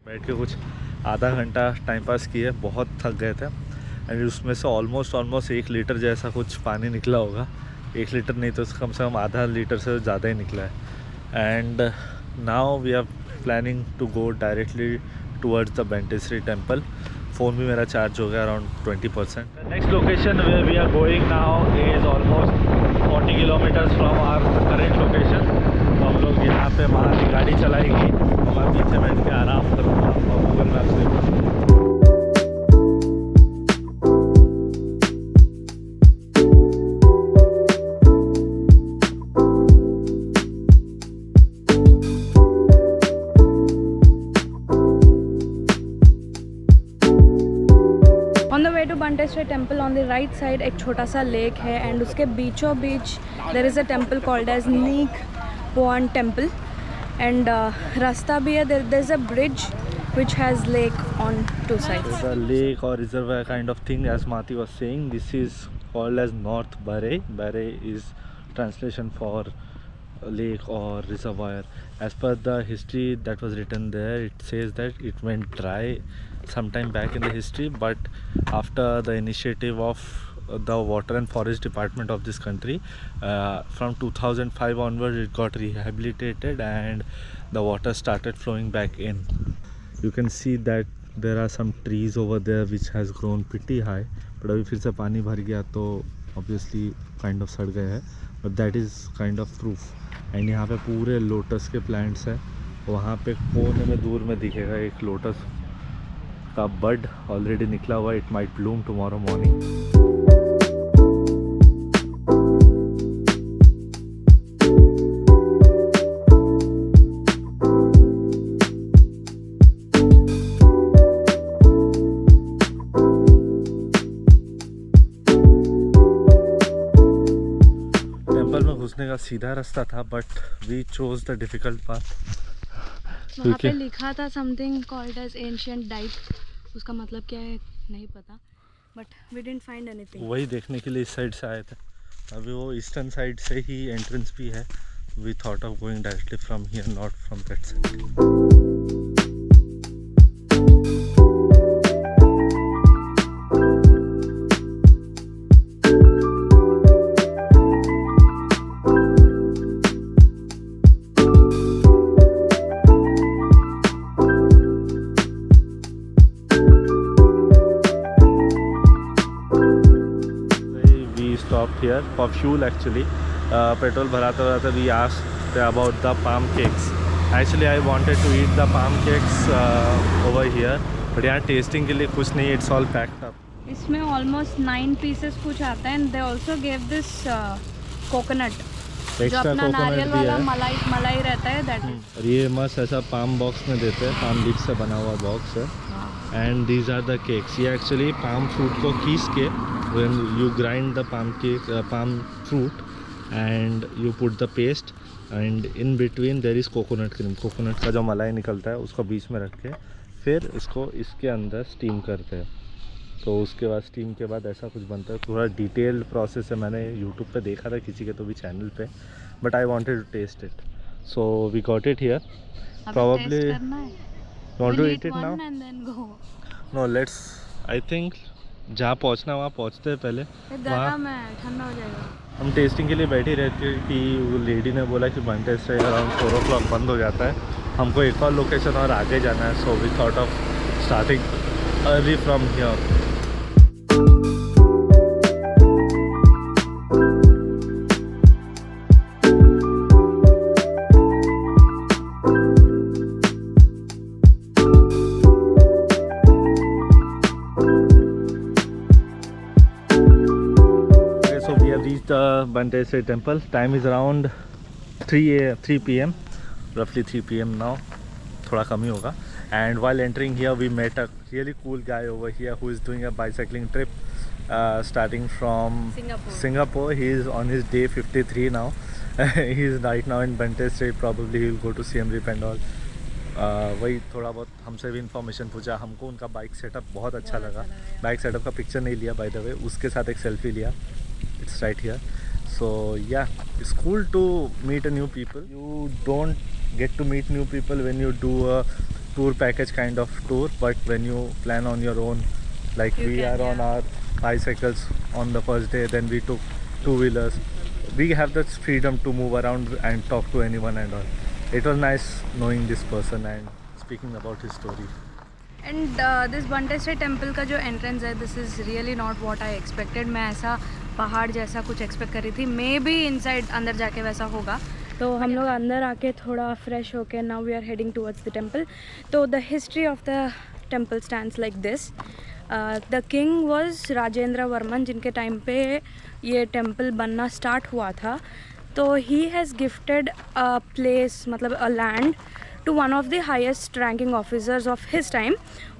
बैठ के कुछ आधा घंटा टाइम पास किए, बहुत थक गए थे। एंड उसमें से ऑलमोस्ट 1 लीटर जैसा कुछ पानी निकला होगा। 1 लीटर नहीं तो कम से कम आधा लीटर से ज़्यादा ही निकला है। And now we are planning to go directly towards the Benteshwari temple. Phone भी मेरा चार्ज हो गया around 20%। Next location where we are going now is almost 40 kilometres from our current location. तो हम लोग यहाँ पे वहाँ की गाड़ी चलाएंगी, मैं पीछे बैठ के आराम करूँगा और गूगल मैप से। Benteshwari temple on the right side एक छोटा सा लेक है एंड उसके बीचों बीच there is a temple called as नीक पोअन टेम्पल एंड रास्ता भी है। There is a bridge which has lake on two sides. So the lake or reservoir kind of thing, as Mati was saying, this is called as North Baray. Baray is translation for lake or reservoir. As per the history that was written there, it says that it went dry sometime back in the history, but after the initiative of the water and forest department of this country, from 2005 onwards it got rehabilitated and the water started flowing back in. You can see that there are some trees over there which has grown pretty high, but अभी फिर से पानी भर गया तो obviously kind of सड़ गए हैं, but that is kind of proof. and यहाँ पे पूरे लोटस के प्लांट्स हैं। वहाँ पे कोने में दूर में दिखेगा एक लोटस का बड ऑलरेडी निकला हुआ। It might bloom tomorrow morning. घुसने का सीधा रास्ता था, but we chose the difficult path. वहाँ पे लिखा था something called as ancient dyke, उसका मतलब क्या है नहीं पता, but we didn't find anything. वही देखने के लिए इस साइड से आए थे। अभी वो ईस्टर्न साइड से ही एंट्रेंस भी है। We thought of going directly from here, not from that side. Here for fuel actually, petrol bharate we asked about the palm cakes. Actually I wanted to eat the palm cakes over here, but यहाँ tasting के लिए कुछ नहीं, it's all packed up. इसमें almost 9 pieces कुछ आता है, and they also gave this coconut, जो अपना नारियल वाला मलाई रहता है that is. और ये मस्त ऐसा palm box में देते हैं, palm leaf से बना हुआ box है। And these are the cakes. ये actually palm fruit को कीस के, when you grind the palm cake, palm fruit, and you put the paste, and in between there is coconut cream. Coconut का जो मलाई निकलता है उसको बीच में रख के फिर इसको इसके अंदर स्टीम करते हैं। तो उसके बाद स्टीम के बाद ऐसा कुछ बनता है। थोड़ा डिटेल्ड प्रोसेस है, मैंने यूट्यूब पे देखा था किसी के तो भी चैनल पे, but I wanted to test it, so we got it here. Probably want to eat it now and then go. No, let's, I think जहाँ पहुँचना वहाँ पहुँचते हैं पहले। वहाँ में ठंडा हो जाएगा। हम टेस्टिंग के लिए बैठी रहती है कि वो लेडी ने बोला कि बेंटेश्वरी अराउंड 4 o'clock बंद हो जाता है। हमको एक और लोकेशन और आगे जाना है, so we thought of starting early from here. Reached the Benteshwari temple. Time is around 3 p.m. roughly 3 p.m. now, थोड़ा कम ही होगा। And while entering here we met a really cool guy over here who is doing a bicycling trip starting from Singapore. He is on his day 53 now. He is right now in Benteshwari. Probably he will go to Siem Reap and all. वही थोड़ा बहुत हमसे भी information पूछा। हमको उनका bike setup बहुत अच्छा लगा। बाइक सेटअप का पिक्चर नहीं लिया बाय द वे, उसके साथ एक सेल्फी लिया। It's right here. So yeah, it's cool to meet a new people. You don't get to meet new people when you do a tour package kind of tour, but when you plan on your own, like You we can, are on yeah. our bicycles on the first day, then we took two-wheelers. We have that freedom to move around and talk to anyone and all. It was nice knowing this person and speaking about his story. And this Banteshwari temple का जो entrance है, this is really not what I expected. मैं ऐसा पहाड़ जैसा कुछ expect कर रही थी. मे बी इनसाइड अंदर जाके वैसा होगा. तो हम लोग अंदर आके थोड़ा फ्रेश होके now we are heading towards the temple. तो the history of the temple stands like this. The king was Rajendra Varman, जिनके टाइम पे ये टेम्पल बनना स्टार्ट हुआ था. तो he has gifted a place, मतलब a land, to one of the highest ranking officers of his time.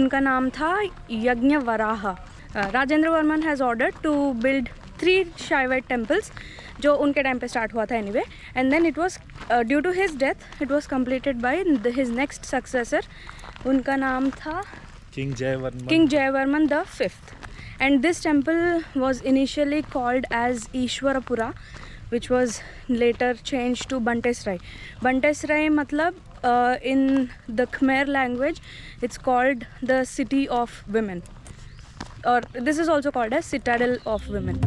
उनका नाम था Yajnavaraha. Rajendra Varman has ordered to build 3 Shaivite temples जो उनके टाइम पे स्टार्ट हुआ था anyway, and then it was due to his death it was completed by his next successor. उनका नाम था King Jayavarman the 5th. And this temple was initially called as Ishwarapura, which was later changed to Bantesrai. Bantesrai मतलब in the Khmer language it's called the city of women, or this is also called as citadel of women.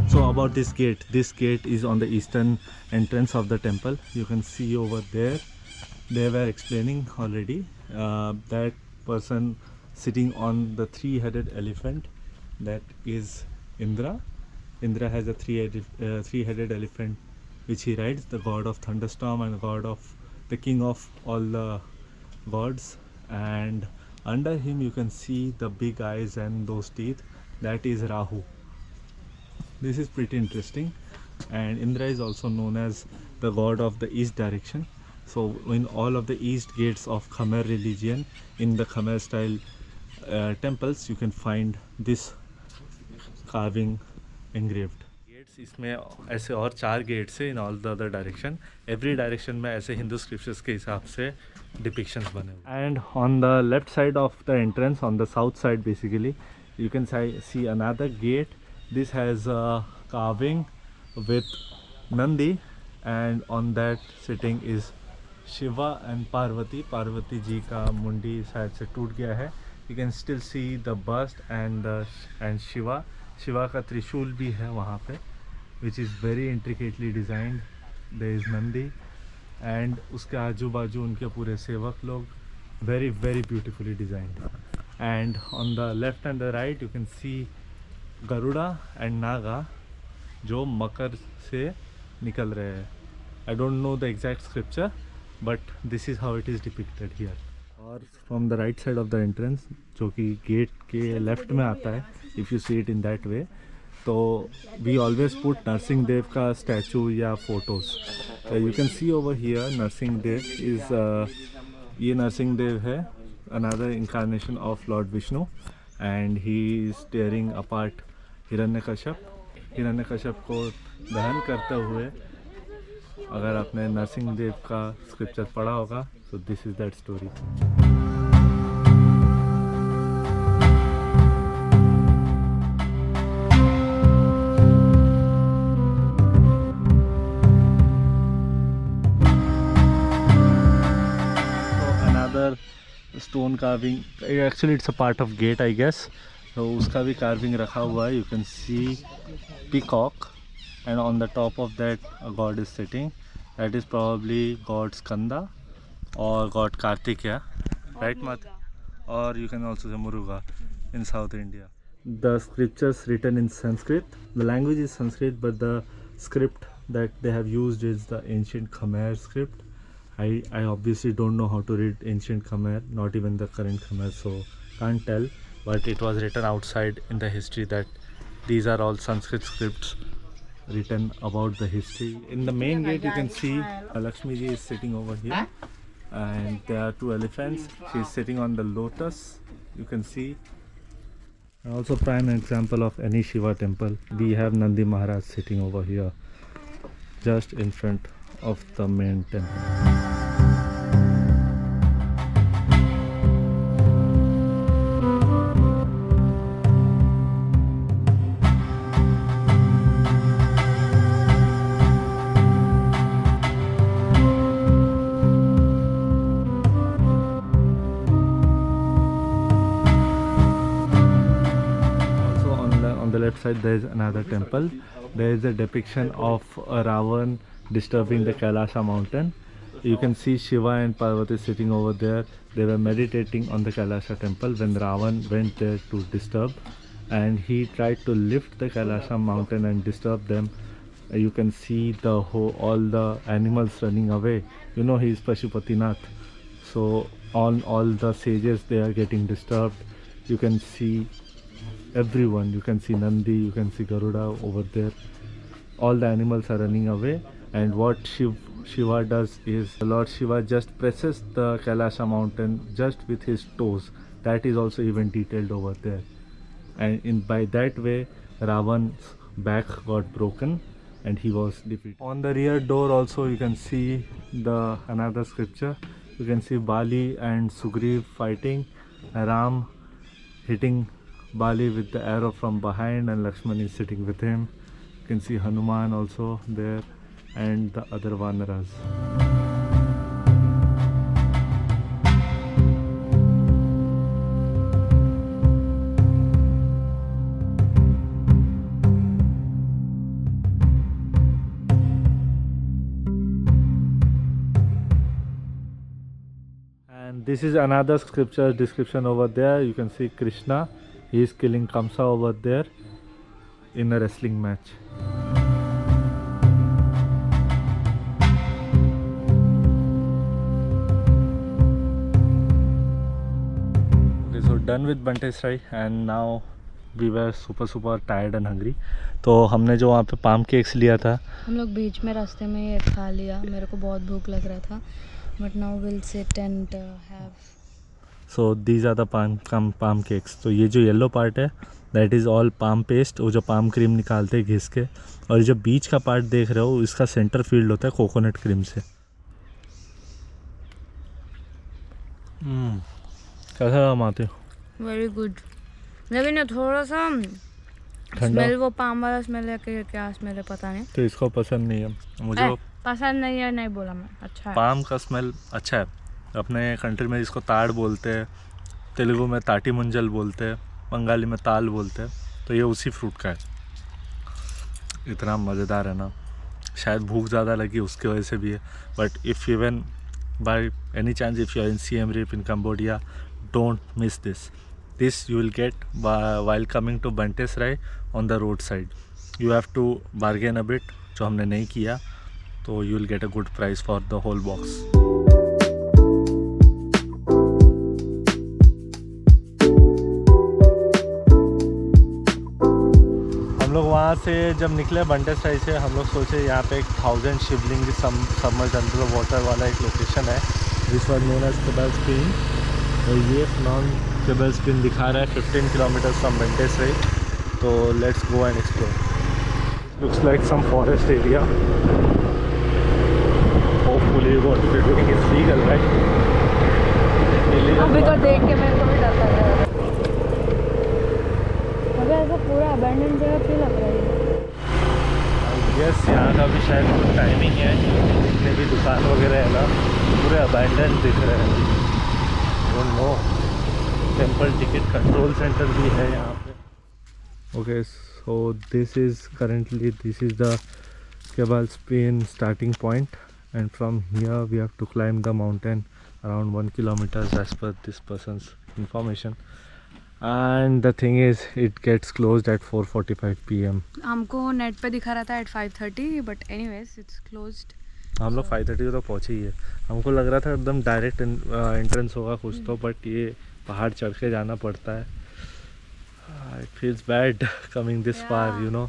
So about this gate is on the eastern entrance of the temple. You can see over there, they were explaining already, that person sitting on the 3-headed elephant, that is Indra. Indra has a three-headed elephant which he rides, the god of thunderstorm and the king of all the gods. And under him you can see the big eyes and those teeth, that is Rahu. This is pretty interesting. And Indra is also known as the god of the east direction. So in all of the east gates of Khmer religion, in the Khmer style temples, you can find this carving engraved. Gates इसमें ऐसे और 4 gates है in all the other direction. Every direction में ऐसे Hindu scriptures के हिसाब से depictions बने हुए. And on the left side of the entrance, on the south side basically, you can see another gate. This has a carving with Nandi, and on that sitting is Shiva and Parvati. Parvati जी का मुंडी शायद से टूट गया है. You can still see the bust and Shiva. Shiva का त्रिशूल भी है वहाँ पे, which is very intricately designed. There is Nandi and उसके आजू बाजू उनके पूरे सेवक लोग, very very beautifully designed. And on the left and the right you can see Garuda and Naga जो मकर से निकल रहे हैं. I don't know the exact scripture, but this is how it is depicted here. और from the right side of the entrance, जो कि gate के left में आता है, if you see it in that way, तो we always put Narsingh Dev का statue या photos. You can see over here Narsingh Dev is ये नरसिंह देव है, another incarnation of Lord Vishnu, and he is tearing apart Hiranyakashyap. Hiranyakashyap को दहन करते हुए, अगर आपने नरसिंह देव का स्क्रिप्चर पढ़ा होगा, so this is that story. Stone carving, actually it's a part of gate I guess, तो उसका भी कार्विंग रखा हुआ है. You can see peacock and on the top of that a god is sitting, that is probably god Skanda और god Kartikeya, right मात? और you can also say Muruga in south India. The scriptures written in Sanskrit, the language is Sanskrit but the script that they have used is the ancient Khmer script. I obviously don't know how to read ancient Khmer, not even the current Khmer, so can't tell, but it was written outside in the history that these are all Sanskrit scripts written about the history. In the main gate you can see Lakshmi ji is sitting over here, and there are 2 elephants. She is sitting on the lotus, you can see. And also prime example of any Shiva temple, we have Nandi Maharaj sitting over here just in front of the main temple. left side there is another temple. There is a depiction of a Ravan disturbing the Kailasha mountain. You can see Shiva and Parvati sitting over there. They were meditating on the Kailasha temple when Ravan went there to disturb, and he tried to lift the Kailasha mountain and disturb them. You can see all the animals running away. You know, he is Pashupatinath, so all the sages, they are getting disturbed. You can see everyone. You can see Nandi, you can see Garuda over there. All the animals are running away, and what Shiva does is, Lord Shiva just presses the Kailasha mountain just with his toes. That is also even detailed over there, and by that way Ravan's back got broken and he was defeated. On the rear door also you can see another scripture. You can see Bali and Sugriv fighting, Ram hitting Bali with the arrow from behind, and Lakshman is sitting with him. You can see Hanuman also there and the other Vanaras. And this is another scripture description over there. You can see Krishna, he is killing Kamsa over there in a wrestling match. Okay, so done with Bante Sarai, and now we were super tired and hungry. तो हमने जो वहाँ पे palm cakes लिया था, हम लोग बीच में रास्ते में ये खा लिया. मेरे को बहुत भूख लग रहा था. But now we'll sit and have. So these are the palm cakes. तो ये जो येलो पार्ट है, that is all palm paste. वो जो palm cream निकालते हैं घिस के, और ये जो बीच का पार्ट देख रहे हो, इसका सेंटर फील्ड होता है कोकोनट क्रीम से. कैसा लगा माते? Very good. लेकिन ये थोड़ा सा स्मेल, वो पाम वाला स्मेल है कि क्या स्मेल है पता नहीं. तो इसको पसंद नहीं है मुझे. पसंद नहीं है, नहीं बोला मैं. अच्छा है. पाम का स्मेल अच्छा है. अपने कंट्री में इसको ताड़ बोलते हैं, तेलुगु में ताटी मुंजल बोलते हैं, बंगाली में ताल बोलते हैं. तो ये उसी फ्रूट का है. इतना मज़ेदार है ना, शायद भूख ज़्यादा लगी उसकी वजह से भी है. But if even by any chance if you are in Siem Reap in Cambodia, don't miss this. This you will get while coming to Bante Sarai on the roadside. You have to bargain a bit, जो हमने नहीं किया. तो you will get a good price for the whole box. हम लोग वहाँ से जब निकले बंटे साई से, हम लोग सोचे यहाँ पे एक 1000 शिवलिंग सबमर्ज्ड अंडर वाटर वाला एक लोकेशन है. This was known as cable spring, और ये नॉन केबल स्प्रिंग दिखा रहा है 15 किलोमीटर फ्रॉम बंटे साई. तो let's go and explore. Looks like some forest area. Hopefully what we're doing is legal, right? अभी तो देख के मेरे को भी डर लग रहा है. अबे ऐसा पूरा अबैंडन जगह क्यों लग रहा है? यस, यहाँ का भी शायद कुछ टाइमिंग है. जितने भी दुकान वगैरह है ना, पूरे अबैंडन दिख रहे हैं. Don't know. Temple ticket control centre भी है यहाँ पे. Okay, so this is the cable spring starting point. And from here we have to climb the mountain around 1 kilometer as per this person's information. And the thing is, it gets closed at 4:45 PM. हमको net पे दिखा रहा था at 5:30, but anyways it's closed. हम लोग 5:30 को तो पहुँचे ही है. हमको लग रहा था एकदम डायरेक्ट एंट्रेंस होगा कुछ तो, बट ये पहाड़ चढ़ के जाना पड़ता है. It feels bad coming this far, you know.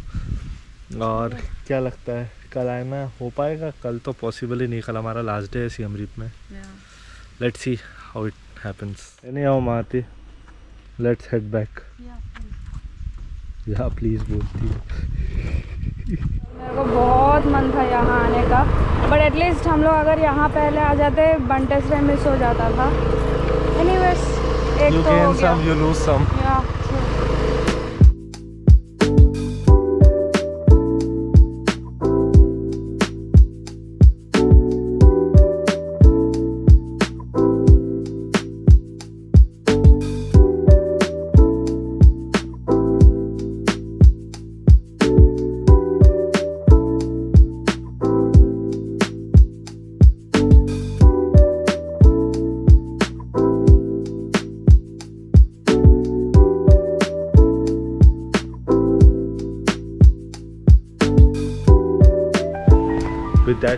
और क्या लगता है कल आना हो पाएगा? कल तो पॉसिबल ही नहीं. कल हमारा लास्ट डे है Siem Reap में. Let's see how it happens. नहीं आओ माती, लेट्स हेड बैक. या प्लीज़ बोलती है. मेरे को बहुत मन था यहाँ आने का, बट एटलीस्ट हम लोग अगर यहाँ पहले आ जाते, बंटे साई मिस हो जाता था. एनीवेज, एक यू तो गेन हो गया. Some, you lose some.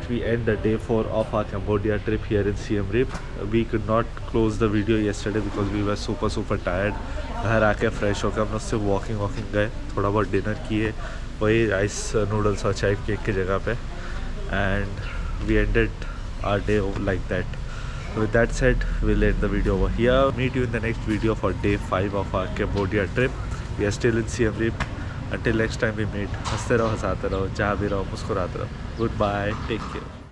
that we end the day 4 of our Cambodia trip here in Siem Reap. We could not close the video yesterday because we were super tired. घर आके fresh होकर हम लोग सिर्फ walking गए, थोड़ा बहुत dinner किए वही राइस नूडल्स और चाय केक की जगह पे, and we ended our day like that. With that said, we'll end the video over here. Meet you in the next video for day 5 of our Cambodia trip. We are still in Siem Reap. Until next time we meet, हंसते रहो, हंसाते रहो, जहाँ भी रहो मुस्कुराते रहो. Goodbye, take care.